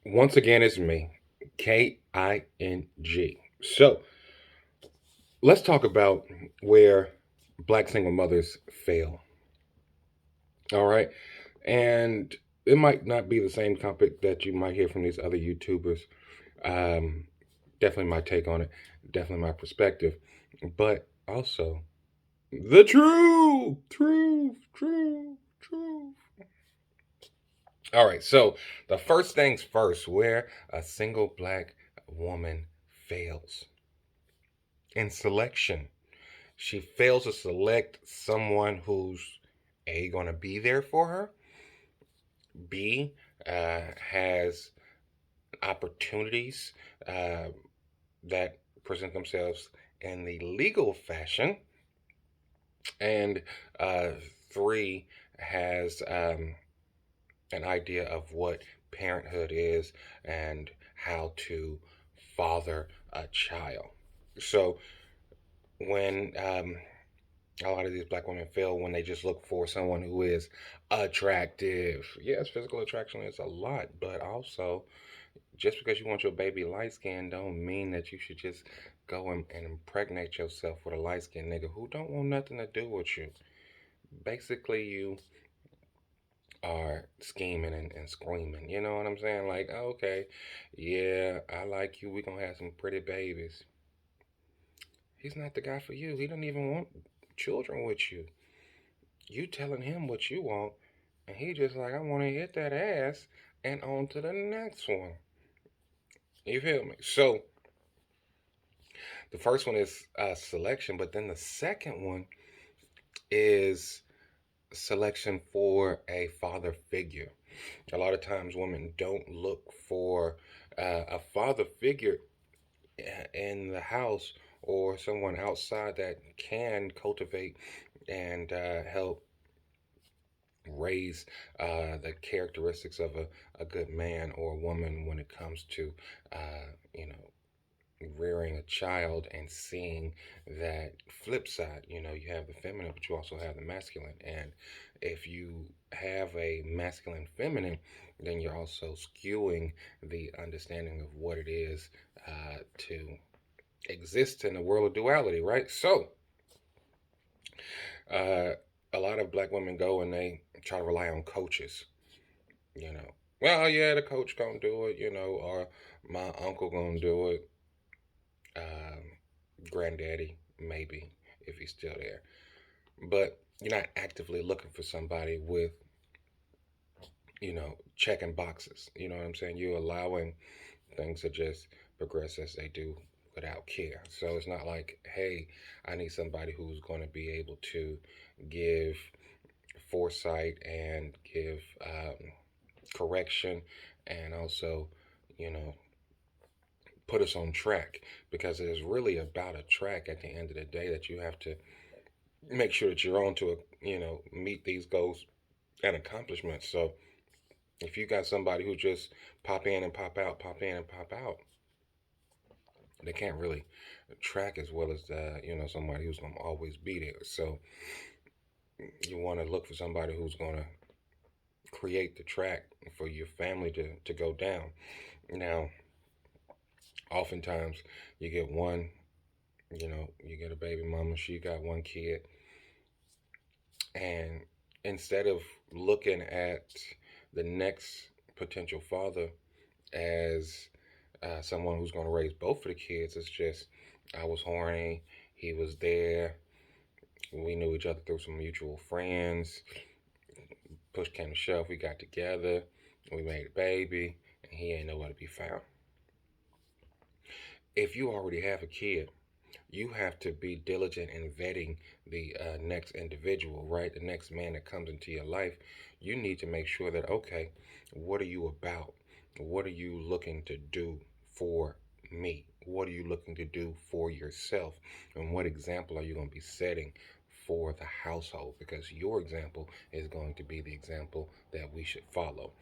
Once again, it's me, King. So let's talk about where black single mothers fail. All right. And it might not be the same topic that you might hear from these other YouTubers. Um, Definitely my take on it, definitely my perspective, but also the truth. All right. So the first things first, where a single black woman fails in selection. She fails to select someone who's A, going to be there for her, B, has opportunities uh, that present themselves in the legal fashion, and uh, three, has an idea of what parenthood is and how to father a child. So when a lot of these black women fail when they just look for someone who is attractive. Yes, physical attraction is a lot, but also just because you want your baby light skinned don't mean that you should just go and impregnate yourself with a light skinned nigga who don't want nothing to do with you. Basically, you are scheming and screaming. You know what I'm saying? Like, okay, yeah, I like you. We gonna have some pretty babies. He's not the guy for you. He don't even want children with you. You telling him what you want, and he just like, I want to hit that ass and on to the next one. You feel me? So the first one is selection, but then the second one is selection for a father figure. A lot of times, women don't look for a father figure in the house or someone outside that can cultivate and help raise the characteristics of a good man or woman when it comes to, you know, rearing a child and seeing that flip side. You know, you have the feminine, but you also have the masculine. And if you have a masculine feminine, then you're also skewing the understanding of what it is to exist in a world of duality, right? So, uh, a lot of black women go and they try to rely on coaches. You know, well, yeah, the coach gonna do it. You know, or my uncle gonna do it. Granddaddy, maybe if he's still there. But you're not actively looking for somebody with, checking boxes. You know what I'm saying? You're allowing things to just progress as they do without care. So it's not like, hey, I need somebody who's going to be able to give foresight and give correction and also, you know, put us on track, because it is really about a track at the end of the day that you have to make sure that you're on to, meet these goals and accomplishments. So if you got somebody who just pop in and pop out, pop in and pop out, they can't really track as well as somebody who's gonna always be there. So you want to look for somebody who's gonna create the track for your family to go down. Now, oftentimes you get one, you get a baby mama, she got one kid, and instead of looking at the next potential father as someone who's going to raise both of the kids, it's just, I was horny, he was there, we knew each other through some mutual friends, push came to shove, we got together, we made a baby, and he ain't nowhere to be found. If you already have a kid, you have to be diligent in vetting the next individual, right? The next man that comes into your life. You need to make sure that, okay, what are you about? What are you looking to do for me? What are you looking to do for yourself? And what example are you going to be setting for the household? Because your example is going to be the example that we should follow.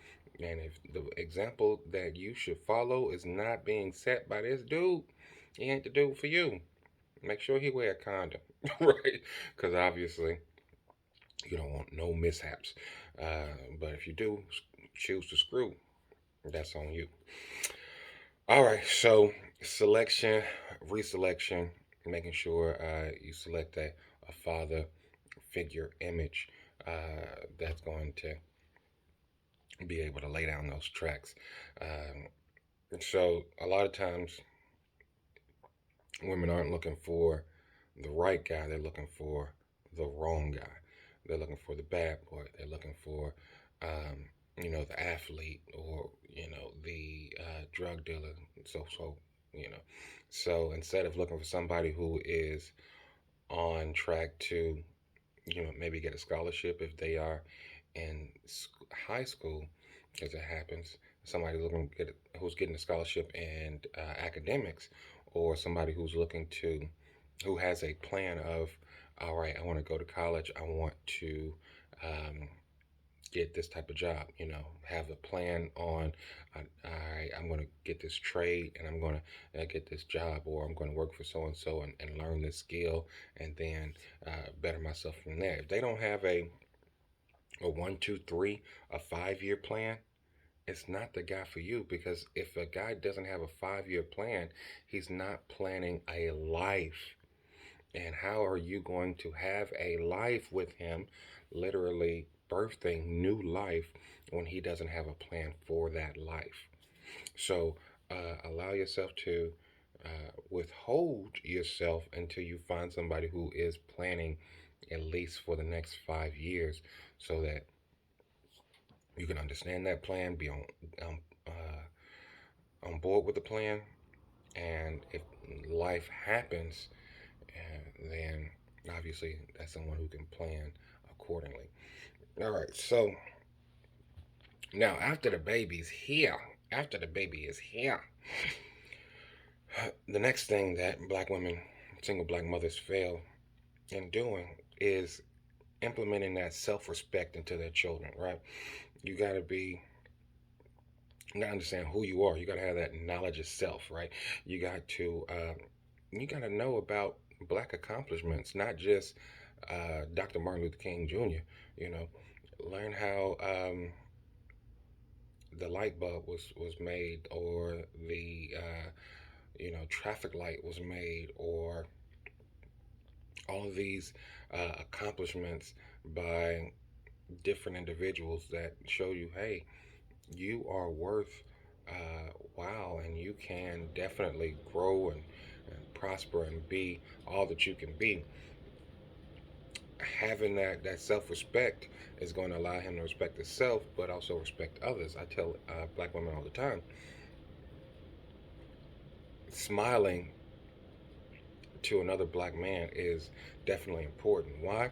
And if the example that you should follow is not being set by this dude, he ain't the dude for you. Make sure he wear a condom, right? Because obviously you don't want no mishaps. But if you do choose to screw, That's on you. All right, so selection, reselection, making sure you select a father figure image that's going to be able to lay down those tracks. So a lot of times women aren't looking for the right guy, they're looking for the wrong guy. They're looking for the bad boy. They're looking for, the athlete or, the drug dealer. So, you know. So instead of looking for somebody who is on track to, maybe get a scholarship if they are in high school, because it happens, somebody looking to get who's getting a scholarship in academics, or somebody who has a plan of, all right, I want to go to college, I want to um, get this type of job, have a plan on, all right, I'm going to get this trade and I'm going to get this job, or I'm going to work for so and so and learn this skill and then better myself from there. If they don't have a 1, 2, 3, a 5 year plan, it's not the guy for you, because if a guy doesn't have a 5 year plan, he's not planning a life. And how are you going to have a life with him, literally birthing new life, when he doesn't have a plan for that life? So allow yourself to withhold yourself until you find somebody who is planning at least for the next 5 years, so that you can understand that plan, be um, on board with the plan, and if life happens, then obviously that's someone who can plan accordingly. All right, so now after the baby is here, the next thing that black women, single black mothers fail in doing is implementing that self-respect into their children, right? You got to understand who you are. You got to have that knowledge of self, right? You got to you got to know about black accomplishments, not just Dr. Martin Luther King Jr. You know, learn how the light bulb was made, or the traffic light was made, or all of these accomplishments by different individuals that show you, hey, you are worth wow, and you can definitely grow and prosper and be all that you can be. Having that self-respect is going to allow him to respect himself, but also respect others. I tell black women all the time, smiling to another black man is definitely important. Why?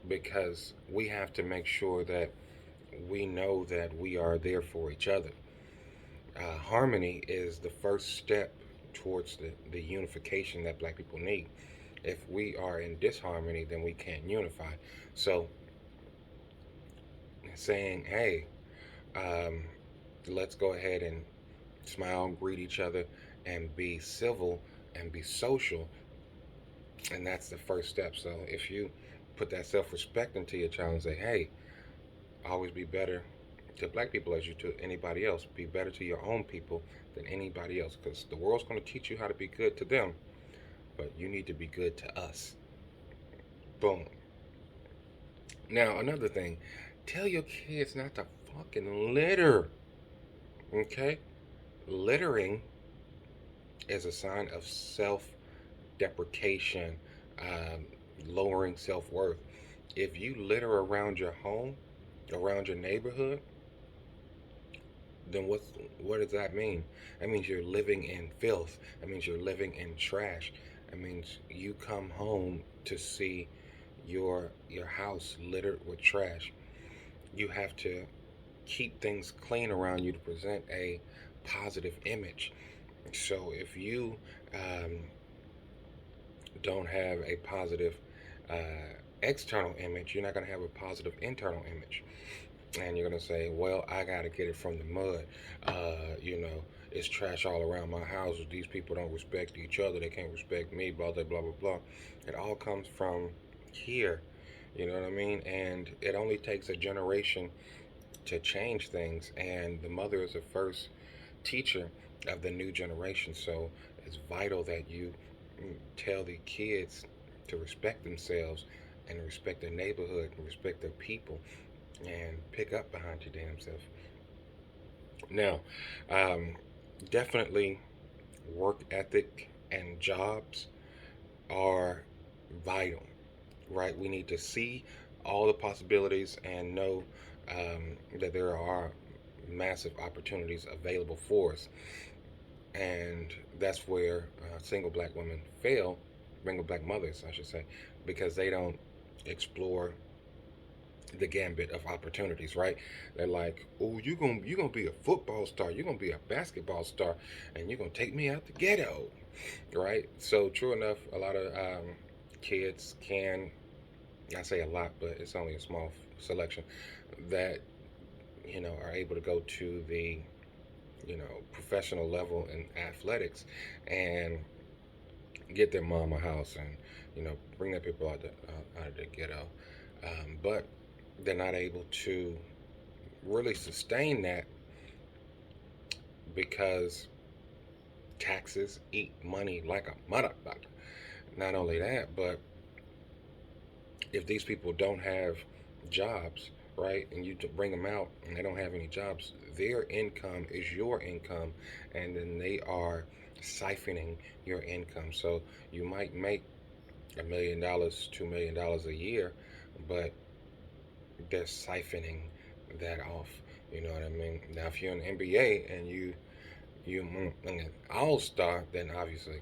Because we have to make sure that we know that we are there for each other. Harmony is the first step towards the unification that black people need. If we are in disharmony, then we can't unify. So, saying, hey, um, let's go ahead and smile, greet each other, and be civil and be social, and that's the first step. So, if you put that self respect into your child and say, hey, always be better to black people as you to anybody else, be better to your own people than anybody else, because the world's going to teach you how to be good to them, but you need to be good to us. Boom. Now, another thing, tell your kids not to fucking litter. Okay? Littering is a sign of self deprecation, um, lowering self worth. If you litter around your home, around your neighborhood, then what does that mean? That means you're living in filth. That means you're living in trash. That means you come home to see your house littered with trash. You have to keep things clean around you to present a positive image. So if you um, don't have a positive external image, you're not going to have a positive internal image. And you're going to say, well, I got to get it from the mud. It's trash all around my house. These people don't respect each other. They can't respect me, blah, blah, blah, blah, blah. It all comes from here. You know what I mean? And it only takes a generation to change things, and the mother is the first teacher of the new generation. So it's vital that you tell the kids to respect themselves and respect their neighborhood and respect their people and pick up behind your damn self. Now, um, definitely work ethic and jobs are vital, right? We need to see all the possibilities and know that there are massive opportunities available for us. And that's where single black women fail, single black mothers, I should say, because they don't explore the gambit of opportunities, right? They're like, "Oh, you gonna be a football star, you're gonna be a basketball star, and you're gonna take me out the ghetto," right? So true enough, a lot of kids can, I say a lot, but it's only a small selection that are able to go to the professional level in athletics and get their mom a house and bring their people out of the ghetto, but they're not able to really sustain that because taxes eat money like a motherfucker. Not only that, but if these people don't have jobs, right, and you bring them out and they don't have any jobs, their income is your income, and then they are siphoning your income. So you might make $1 million, $2 million a year, but they're siphoning that off. You know what I mean? Now, if you're in the NBA and you an all star, then obviously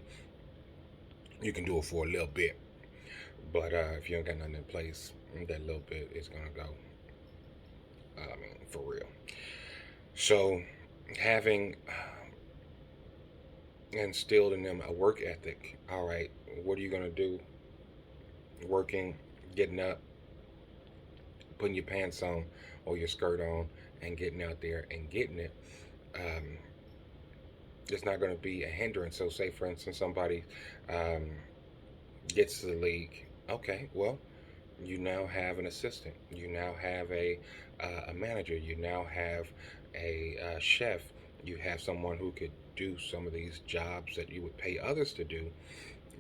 you can do it for a little bit. But if you ain't got nothing in place, that little bit is gonna go. I mean, for real. So, having instilled in them a work ethic. All right, what are you gonna do? Working, getting up, putting your pants on or your skirt on, and getting out there and getting it. Um, it's not going to be a hindrance. So, say for instance, somebody um, gets to the league. Okay, well, you now have an assistant. You now have a manager. You now have a chef. You have someone who could do some of these jobs that you would pay others to do,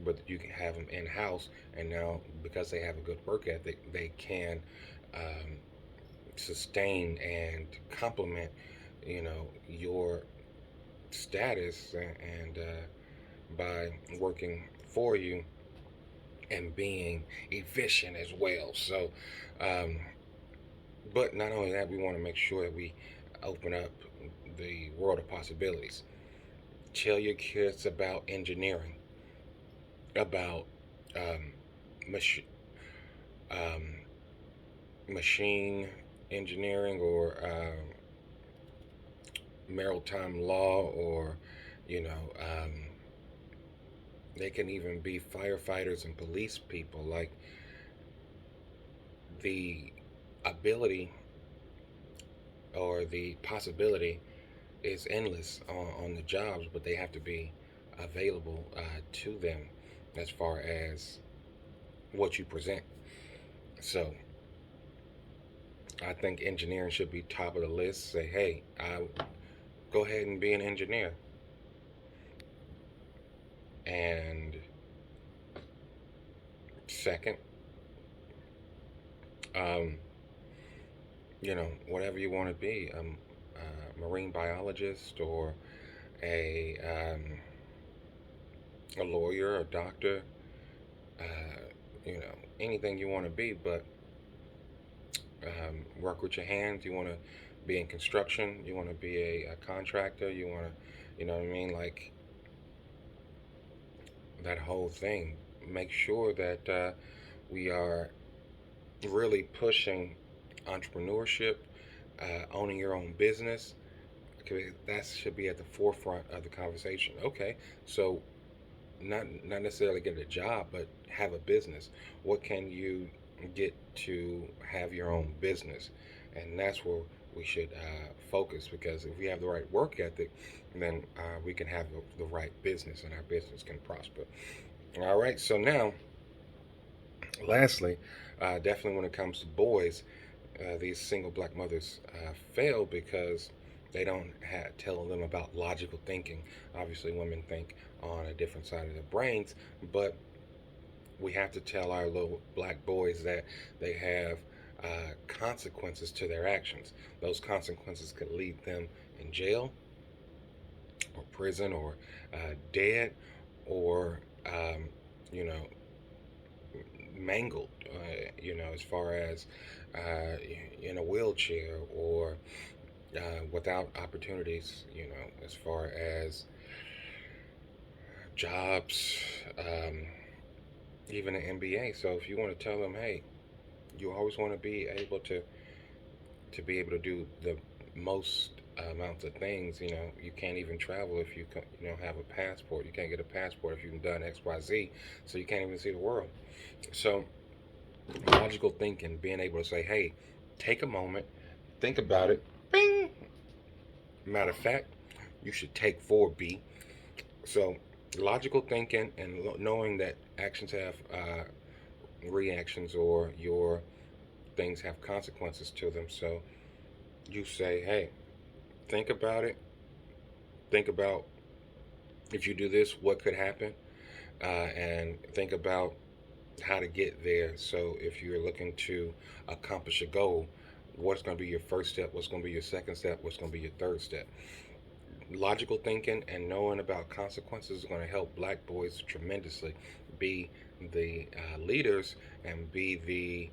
but you can have them in house. And now, because they have a good work ethic, they can um, sustain and complement, your status and by working for you and being efficient as well. So, um, but not only that, we want to make sure that we open up the world of possibilities. Tell your kids about engineering, about um, mach- um, machine engineering or maritime law, or you know, they can even be firefighters and police people. Like the ability or the possibility is endless on the jobs, but they have to be available to them as far as what you present. So I think engineering should be top of the list. Say, hey, go ahead and be an engineer. And second, um, whatever you want to be, a marine biologist or a lawyer, a doctor, uh, anything you want to be, but work with your hands. You want to be in construction. You want to be a contractor. You want to, you know what I mean? Like that whole thing. Make sure that we are really pushing entrepreneurship, owning your own business. Okay, that should be at the forefront of the conversation. Okay, so not necessarily get a job, but have a business. What can you get to have your own business? And that's where we should focus, because if we have the right work ethic, then we can have the right business, and our business can prosper. All right. So now, lastly, definitely when it comes to boys, these single black mothers fail because they don't tell them about logical thinking. Obviously, women think on a different side of their brains, but we have to tell our little black boys that they have consequences to their actions. Those consequences could lead them in jail or prison or dead or, you know, mangled, as far as uh, in a wheelchair or without opportunities, as far as jobs, um, even the NBA. So if you want to tell them, hey, you always want to be able to do the most amounts of things. You can't even travel if you don't have a passport. You can't get a passport if you've done X, Y, Z. So you can't even see the world. So logical thinking, being able to say, hey, take a moment, think about it. Bing. Matter of fact, you should take 4B. So logical thinking and knowing that actions have reactions, or your things have consequences to them. So you say, hey, think about it. Think about, if you do this, what could happen, and think about how to get there. So if you're looking to accomplish a goal, what's going to be your first step? What's going to be your second step? What's going to be your third step? Logical thinking and knowing about consequences is going to help black boys tremendously be the leaders and be the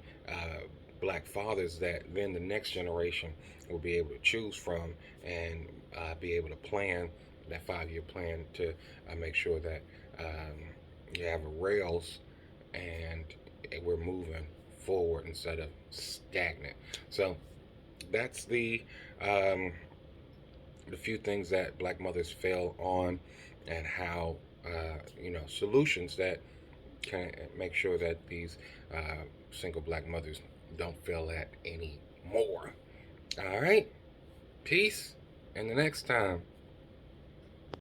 black fathers that then the next generation will be able to choose from, and be able to plan that 5-year plan to make sure that you have rails and we're moving forward instead of stagnant. So that's the few things that black mothers fail on, and how solutions that can make sure that these single black mothers don't fail at anymore. All right, peace, and the next time.